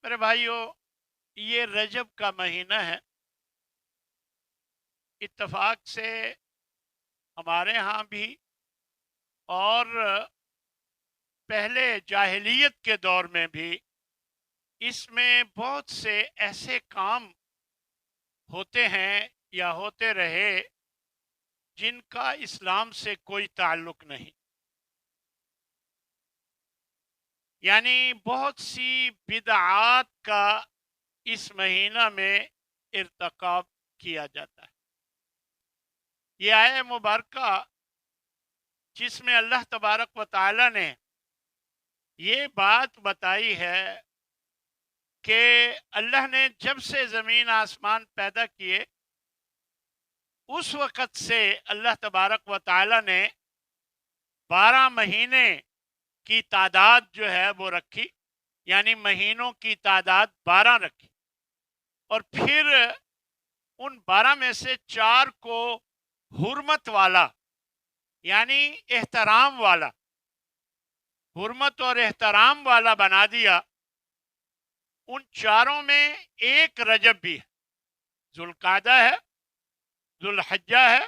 میرے بھائیوں، یہ رجب کا مہینہ ہے۔ اتفاق سے ہمارے ہاں بھی اور پہلے جاہلیت کے دور میں بھی اس میں بہت سے ایسے کام ہوتے ہیں یا ہوتے رہے جن کا اسلام سے کوئی تعلق نہیں، یعنی بہت سی بدعات کا اس مہینہ میں ارتکاب کیا جاتا ہے۔ یہ آیہ مبارکہ جس میں اللہ تبارک و تعالی نے یہ بات بتائی ہے کہ اللہ نے جب سے زمین آسمان پیدا کیے اس وقت سے اللہ تبارک و تعالی نے 12 مہینے کی تعداد جو ہے وہ رکھی، یعنی مہینوں کی تعداد 12 رکھی، اور پھر ان 12 میں سے 4 کو حرمت والا یعنی احترام والا، حرمت اور احترام والا بنا دیا۔ ان چاروں میں ایک رجب بھی ہے، ذوالقعدہ ہے، ذوالحجہ ہے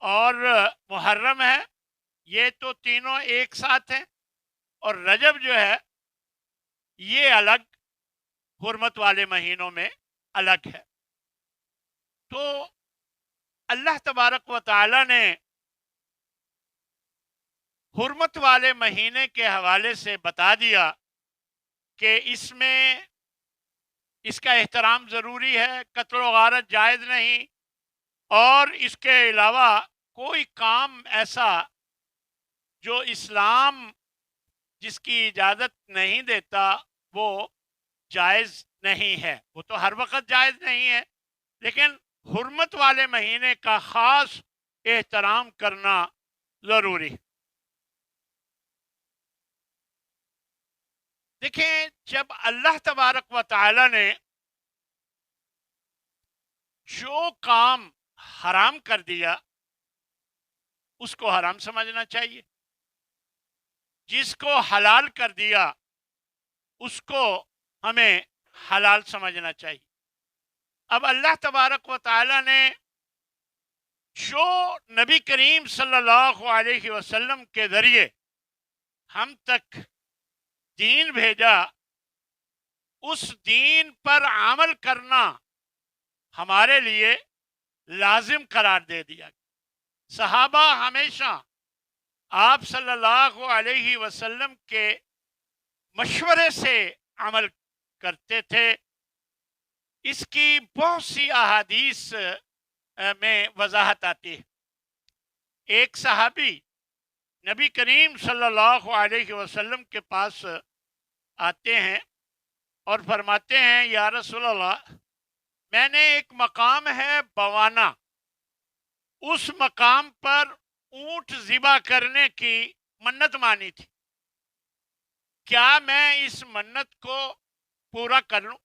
اور محرم ہے۔ یہ تو تینوں ایک ساتھ ہیں، اور رجب جو ہے یہ الگ، حرمت والے مہینوں میں الگ ہے۔ تو اللہ تبارک و تعالی نے حرمت والے مہینے کے حوالے سے بتا دیا کہ اس میں اس کا احترام ضروری ہے، قتل و غارت جائز نہیں، اور اس کے علاوہ کوئی کام ایسا جو اسلام جس کی اجازت نہیں دیتا وہ جائز نہیں ہے۔ وہ تو ہر وقت جائز نہیں ہے، لیکن حرمت والے مہینے کا خاص احترام کرنا ضروری ہے۔ دیکھیں، جب اللہ تبارک و تعالی نے جو کام حرام کر دیا اس کو حرام سمجھنا چاہیے، جس کو حلال کر دیا اس کو ہمیں حلال سمجھنا چاہیے۔ اب اللہ تبارک و تعالی نے جو نبی کریم صلی اللہ علیہ وسلم کے ذریعے ہم تک دین بھیجا، اس دین پر عمل کرنا ہمارے لیے لازم قرار دے دیا۔ صحابہ ہمیشہ آپ صلی اللہ علیہ وسلم کے مشورے سے عمل کرتے تھے۔ اس کی بہت سی احادیث میں وضاحت آتی ہے۔ ایک صحابی نبی کریم صلی اللہ علیہ وسلم کے پاس آتے ہیں اور فرماتے ہیں، یا رسول اللہ، میں نے ایک مقام ہے بوانا، اس مقام پر اونٹ ذبح کرنے کی منت مانی تھی، کیا میں اس منت کو پورا کر لوں؟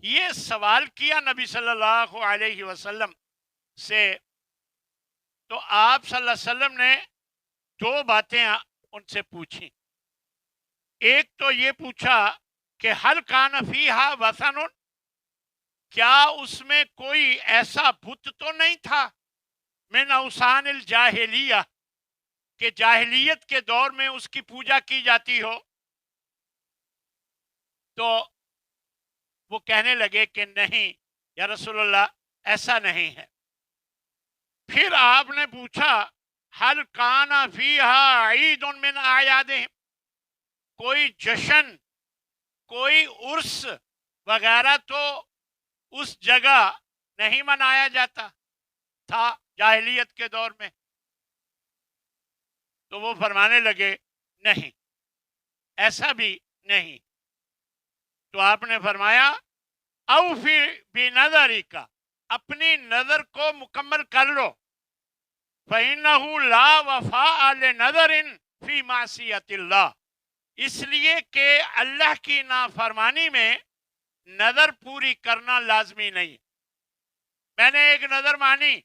یہ سوال کیا نبی صلی اللہ علیہ وسلم سے۔ تو آپ صلی اللہ علیہ وسلم نے 2 باتیں ان سے پوچھی۔ ایک تو یہ پوچھا کہ حل کان فیہا وثن، کیا اس میں کوئی ایسا بت تو نہیں تھا من اوثان الجاہلیہ کہ جاہلیت کے دور میں اس کی پوجا کی جاتی ہو؟ تو وہ کہنے لگے کہ نہیں یا رسول اللہ، ایسا نہیں ہے۔ پھر آپ نے پوچھا حل کان فیہا عید من اعیادہم، کوئی جشن، کوئی عرس وغیرہ تو اس جگہ نہیں منایا جاتا تھا جاہلیت کے دور میں؟ تو وہ فرمانے لگے نہیں، ایسا بھی نہیں۔ تو آپ نے فرمایا اوفی بنظرک، اپنی نظر کو مکمل کر لو، فإنہ لا وفاء لنظر فی معصیت اللہ، اس لیے کہ اللہ کی نافرمانی میں نظر پوری کرنا لازمی نہیں۔ میں نے ایک نظر مانی،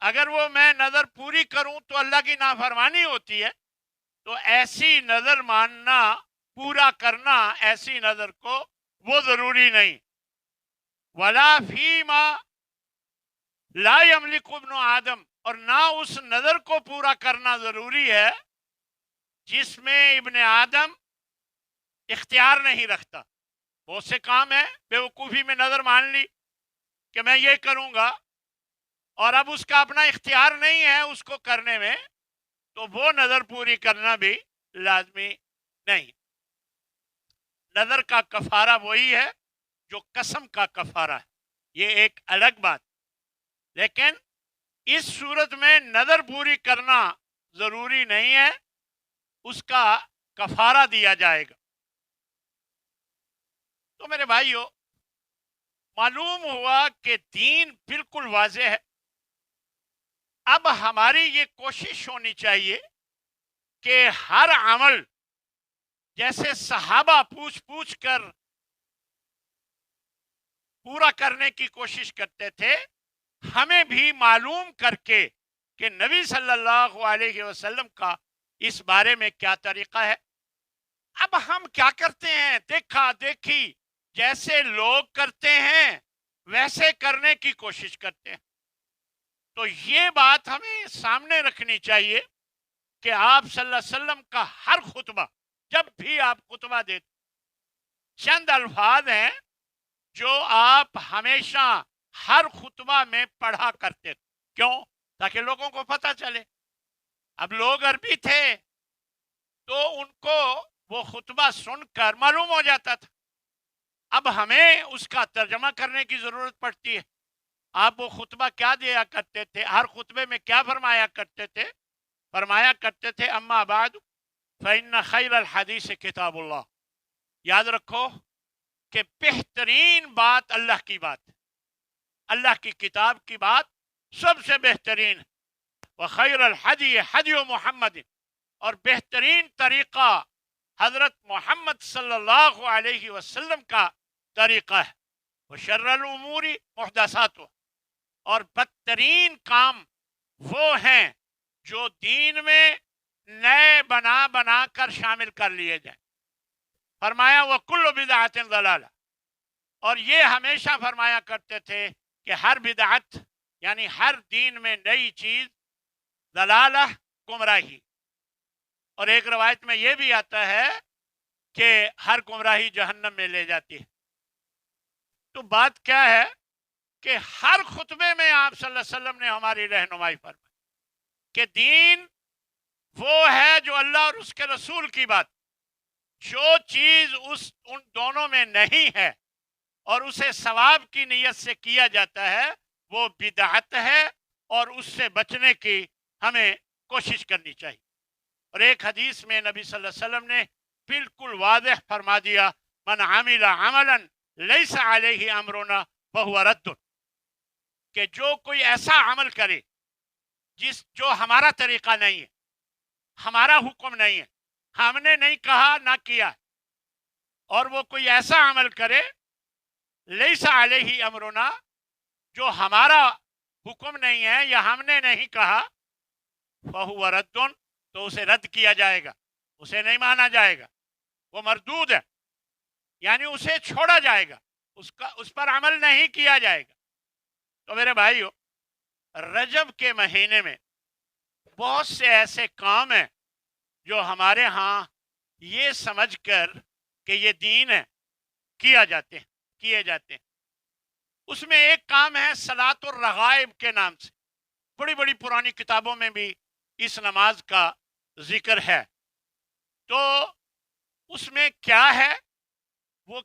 اگر وہ میں نظر پوری کروں تو اللہ کی نافرمانی ہوتی ہے، تو ایسی نظر ماننا پورا کرنا ایسی نظر کو وہ ضروری نہیں. ولا فیما لا یملک ابن آدم، اور نہ اس نظر کو پورا کرنا ضروری ہے جس میں ابن آدم اختیار نہیں رکھتا. بہت سے کام ہیں بے وقوفی میں نظر مان لی کہ میں یہ کروں گا، اور اب اس کا اپنا اختیار نہیں ہے اس کو کرنے میں، تو وہ نظر پوری کرنا بھی لازمی نہیں. نظر کا کفارہ وہی ہے جو قسم کا کفارہ ہے، یہ ایک الگ بات. لیکن اس صورت میں نظر پوری کرنا ضروری نہیں ہے، اس کا کفارہ دیا جائے گا. تو میرے بھائیو، معلوم ہوا کہ دین بالکل واضح ہے. اب ہماری یہ کوشش ہونی چاہیے کہ ہر عمل جیسے صحابہ پوچھ پوچھ کر پورا کرنے کی کوشش کرتے تھے، ہمیں بھی معلوم کر کے کہ نبی صلی اللہ علیہ وسلم کا اس بارے میں کیا طریقہ ہے. اب ہم کیا کرتے ہیں؟ دیکھا دیکھی جیسے لوگ کرتے ہیں ویسے کرنے کی کوشش کرتے ہیں. تو یہ بات ہمیں سامنے رکھنی چاہیے کہ آپ صلی اللہ علیہ وسلم کا ہر خطبہ، جب بھی آپ خطبہ دیتے، چند الفاظ ہیں جو آپ ہمیشہ ہر خطبہ میں پڑھا کرتے تھے. کیوں؟ تاکہ لوگوں کو پتہ چلے. اب لوگ عربی تھے تو ان کو وہ خطبہ سن کر معلوم ہو جاتا تھا. اب ہمیں اس کا ترجمہ کرنے کی ضرورت پڑتی ہے. آپ وہ خطبہ کیا دیا کرتے تھے؟ ہر خطبے میں کیا فرمایا کرتے تھے؟ فرمایا کرتے تھے اما بعد فإن خیر الحدیث کتاب اللہ. یاد رکھو کہ بہترین بات اللہ کی بات، اللہ کی کتاب کی بات سب سے بہترین. وخیر الحدی حدی محمد، اور بہترین طریقہ حضرت محمد صلی اللہ علیہ وسلم کا طریقہ ہے. وشر الامور محدثاتها، اور بدترین کام وہ ہیں جو دین میں نئے بنا بنا کر شامل کر لیے جائیں. فرمایا وکل بدعت ضلالہ، اور یہ ہمیشہ فرمایا کرتے تھے کہ ہر بدعت یعنی ہر دین میں نئی چیز ضلالہ، گمراہی. اور ایک روایت میں یہ بھی آتا ہے کہ ہر گمراہی جہنم میں لے جاتی ہے. تو بات کیا ہے کہ ہر خطبے میں آپ صلی اللہ علیہ وسلم نے ہماری رہنمائی فرمائی کہ دین وہ ہے جو اللہ اور اس کے رسول کی بات، جو چیز ان دونوں میں نہیں ہے اور اسے ثواب کی نیت سے کیا جاتا ہے وہ بدعت ہے، اور اس سے بچنے کی ہمیں کوشش کرنی چاہیے. اور ایک حدیث میں نبی صلی اللہ علیہ وسلم نے بالکل واضح فرما دیا من عمل عملا لیس علیہ امرنا فہو رد، کہ جو کوئی ایسا عمل کرے جو ہمارا طریقہ نہیں ہے، ہمارا حکم نہیں ہے، ہم نے نہیں کہا نہ کیا، اور وہ کوئی ایسا عمل کرے لیس علیہ امرنا، جو ہمارا حکم نہیں ہے یا ہم نے نہیں کہا، فہو رد، تو اسے رد کیا جائے گا، اسے نہیں مانا جائے گا، وہ مردود ہے، یعنی اسے چھوڑا جائے گا، اس پر عمل نہیں کیا جائے گا. تو میرے بھائیو، رجب کے مہینے میں بہت سے ایسے کام ہیں جو ہمارے ہاں یہ سمجھ کر کہ یہ دین ہے کیے جاتے ہیں. اس میں ایک کام ہے صلاۃ الرغائب کے نام سے، بڑی بڑی پرانی کتابوں میں بھی اس نماز کا ذکر ہے. تو اس میں کیا ہے، وہ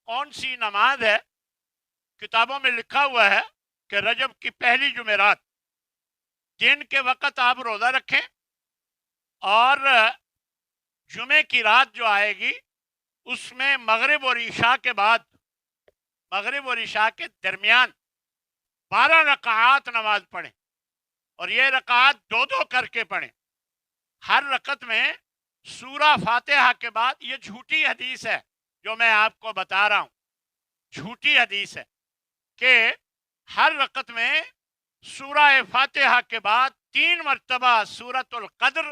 کون سی نماز ہے؟ کتابوں میں لکھا ہوا ہے کہ رجب کی پہلی جمعرات دن کے وقت آپ روزہ رکھیں، اور جمعے کی رات جو آئے گی اس میں مغرب اور عشاء کے بعد، مغرب اور عشاء کے درمیان 12 رکعات نماز پڑھیں، اور یہ رکعات دو دو کر کے پڑھیں. ہر رکعت میں سورہ فاتحہ کے بعد، یہ جھوٹی حدیث ہے جو میں آپ کو بتا رہا ہوں، جھوٹی حدیث ہے کہ ہر رکعت میں سورہ فاتحہ کے بعد 3 مرتبہ سورۃ القدر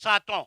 7।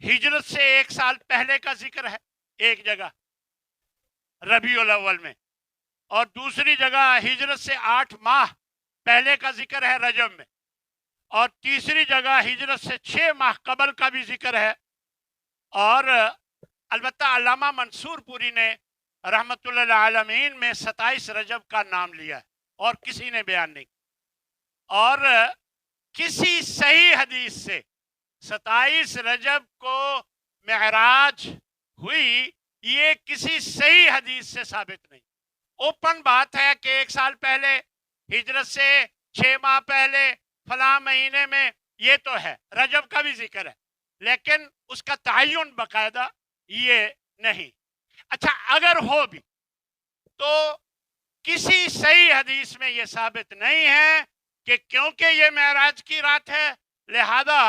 ہجرت سے 1 سال پہلے کا ذکر ہے ایک جگہ ربیع الاول میں، اور دوسری جگہ ہجرت سے 8 ماہ پہلے کا ذکر ہے رجب میں، اور تیسری جگہ ہجرت سے 6 ماہ قبل کا بھی ذکر ہے۔ اور البتہ علامہ منصور پوری نے رحمت اللہ عالمین میں 27 رجب کا نام لیا ہے اور کسی نے بیان نہیں، اور کسی صحیح حدیث سے 27 رجب کو معراج ہوئی یہ کسی صحیح حدیث سے ثابت نہیں۔ اوپن بات ہے کہ 1 سال پہلے، ہجرت سے 6 ماہ پہلے، فلاں مہینے میں، یہ تو ہے، رجب کا بھی ذکر ہے، لیکن اس کا تعین باقاعدہ یہ نہیں۔ اچھا اگر ہو بھی تو کسی صحیح حدیث میں یہ ثابت نہیں ہے کہ کیونکہ یہ معراج کی رات ہے لہذا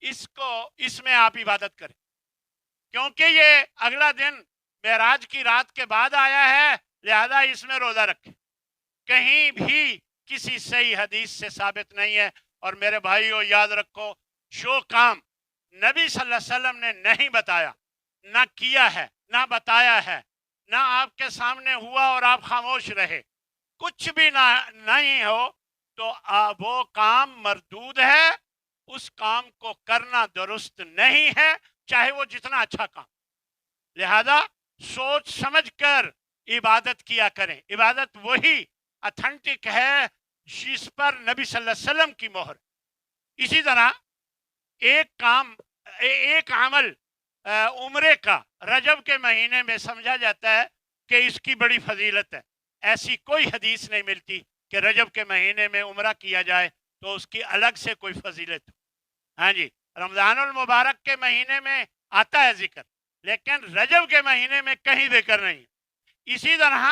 اس میں آپ عبادت کریں، کیونکہ یہ اگلا دن معراج کی رات کے بعد آیا ہے لہذا اس میں روزہ رکھیں۔ کہیں بھی کسی صحیح حدیث سے ثابت نہیں ہے۔ اور میرے بھائیو یاد رکھو، جو کام نبی صلی اللہ علیہ وسلم نے نہیں بتایا، نہ کیا ہے، نہ بتایا ہے، نہ آپ کے سامنے ہوا اور آپ خاموش رہے، کچھ بھی نہیں ہو تو وہ کام مردود ہے، اس کام کو کرنا درست نہیں ہے، چاہے وہ جتنا اچھا کام۔ لہذا سوچ سمجھ کر عبادت کیا کریں۔ عبادت وہی اتھینٹک ہے جس پر نبی صلی اللہ علیہ وسلم کی مہر۔ اسی طرح ایک عمل عمرے کا رجب کے مہینے میں سمجھا جاتا ہے کہ اس کی بڑی فضیلت ہے، ایسی کوئی حدیث نہیں ملتی کہ رجب کے مہینے میں عمرہ کیا جائے تو اس کی الگ سے کوئی فضیلت ہو۔ ہاں جی، رمضان المبارک کے مہینے میں آتا ہے ذکر، لیکن رجب کے مہینے میں کہیں ذکر نہیں۔ اسی طرح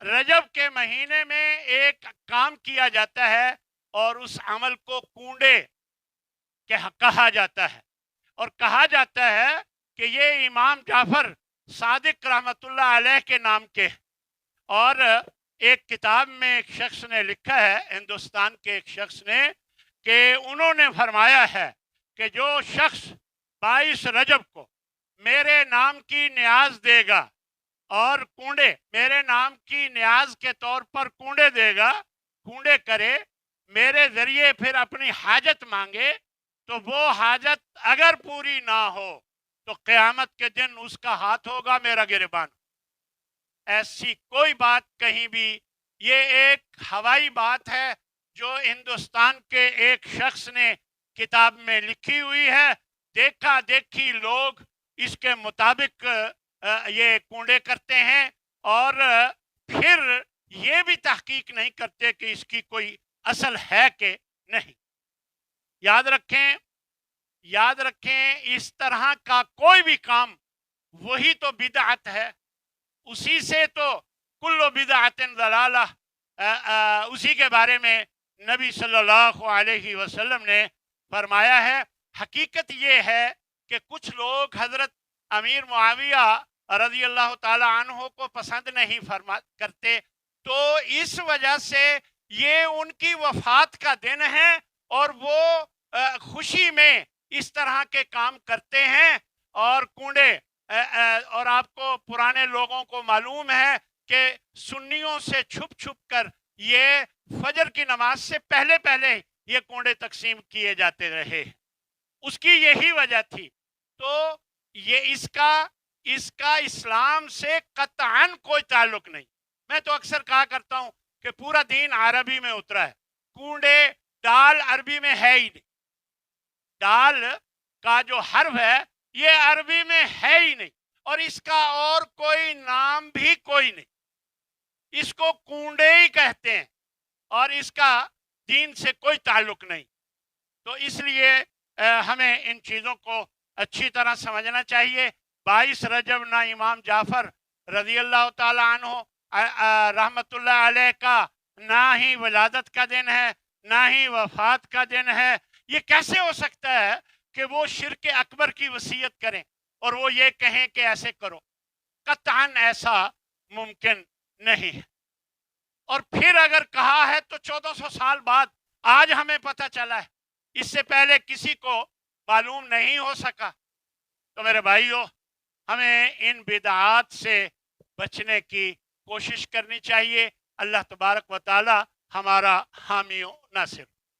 رجب کے مہینے میں ایک کام کیا جاتا ہے اور اس عمل کو کنڈے کہا جاتا ہے، اور کہا جاتا ہے کہ یہ امام جعفر صادق رحمت اللہ علیہ کے نام کے، اور ایک کتاب میں ایک شخص نے لکھا ہے، ہندوستان کے ایک شخص نے، کہ انہوں نے فرمایا ہے کہ جو شخص 22 رجب کو میرے نام کی نیاز دے گا اور کنڈے میرے نام کی نیاز کے طور پر کنڈے دے گا، کنڈے کرے، میرے ذریعے پھر اپنی حاجت مانگے، تو وہ حاجت اگر پوری نہ ہو تو قیامت کے دن اس کا ہاتھ ہوگا میرا گریبان۔ ایسی کوئی بات کہیں بھی، یہ ایک ہوائی بات ہے جو ہندوستان کے ایک شخص نے کتاب میں لکھی ہوئی ہے، دیکھا دیکھی لوگ اس کے مطابق یہ کنڈے کرتے ہیں، اور پھر یہ بھی تحقیق نہیں کرتے کہ اس کی کوئی اصل ہے کہ نہیں۔ یاد رکھیں اس طرح کا کوئی بھی کام وہی تو بدعت ہے، اسی سے تو کل بدعت ضلالہ، اسی کے بارے میں نبی صلی اللہ علیہ وسلم نے فرمایا ہے۔ حقیقت یہ ہے کہ کچھ لوگ حضرت امیر معاویہ رضی اللہ تعالی عنہ کو پسند نہیں کرتے، تو اس وجہ سے یہ ان کی وفات کا دن ہے اور وہ خوشی میں اس طرح کے کام کرتے ہیں، اور کنڈے، اور آپ کو پرانے لوگوں کو معلوم ہے کہ سنیوں سے چھپ چھپ کر یہ فجر کی نماز سے پہلے یہ کنڈے تقسیم کیے جاتے رہے، اس کی یہی وجہ تھی۔ تو یہ اس کا اسلام سے قطعاً کوئی تعلق نہیں۔ میں تو اکثر کہا کرتا ہوں کہ پورا دین عربی میں اترا ہے، کنڈے دال عربی میں ہے ہی نہیں، دال کا جو حرف ہے یہ عربی میں ہے ہی نہیں، اور اس کا اور کوئی نام بھی کوئی نہیں، اس کو کنڈے ہی کہتے ہیں اور اس کا دین سے کوئی تعلق نہیں۔ تو اس لیے ہمیں ان چیزوں کو اچھی طرح سمجھنا چاہیے۔ 22 رجب نہ امام جعفر رضی اللہ تعالی عنہ رحمت اللہ علیہ کا نہ ہی ولادت کا دن ہے، نہ ہی وفات کا دن ہے۔ یہ کیسے ہو سکتا ہے کہ وہ شرک اکبر کی وصیت کریں اور وہ یہ کہیں کہ ایسے کرو؟ قطعاً ایسا ممکن نہیں ہے۔ اور پھر اگر کہا ہے تو 1400 سال بعد آج ہمیں پتہ چلا ہے، اس سے پہلے کسی کو معلوم نہیں ہو سکا۔ تو میرے بھائیوں، ہمیں ان بدعات سے بچنے کی کوشش کرنی چاہیے۔ اللہ تبارک و تعالی ہمارا حامی و ناصر۔